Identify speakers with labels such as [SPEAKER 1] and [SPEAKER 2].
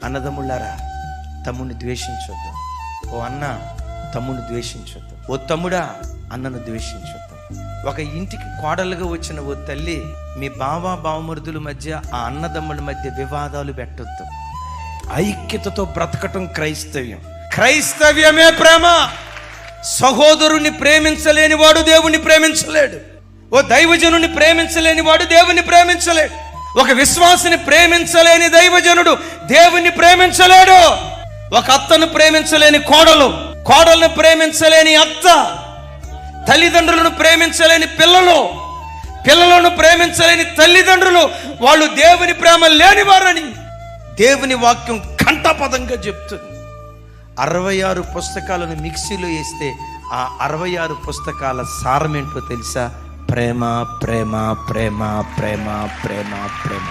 [SPEAKER 1] అన్నదమ్ముళ్ళారా, తమ్ముడిని ద్వేషించొద్దు. ఓ అన్న, తమ్ముడిని ద్వేషించొద్దు. ఓ తమ్ముడా, అన్నను ద్వేషించొద్దు. ఒక ఇంటికి కోడలుగా వచ్చిన ఓ తల్లి, మీ బావమరుదుల మధ్య, ఆ అన్నదమ్ముల మధ్య వివాదాలు పెట్టొద్దు. ఐక్యతతో బ్రతకటం క్రైస్తవ్యం. క్రైస్తవ్యమే ప్రేమ. సహోదరుని ప్రేమించలేని వాడు దేవుణ్ణి ప్రేమించలేడు. ఓ దైవజనుని ప్రేమించలేని వాడు దేవుణ్ణి ప్రేమించలేడు. ఒక విశ్వాసిని ప్రేమించలేని దైవజనుడు దేవుణ్ణి ప్రేమించలేడు. ఒక అత్తను ప్రేమించలేని కోడలు, కోడలను ప్రేమించలేని అత్త, తల్లిదండ్రులను ప్రేమించలేని పిల్లలు, పిల్లలను ప్రేమించలేని తల్లిదండ్రులు, వాళ్ళు దేవుని ప్రేమ లేనివారని దేవుని వాక్యం కంఠపదంగా చెప్తుంది. 66 పుస్తకాలను మిక్సీలో వేస్తే ఆ 66 పుస్తకాల సారమేంటో తెలుసా? ప్రేమ, ప్రేమ, ప్రేమ, ప్రేమ, ప్రేమ, ప్రేమ.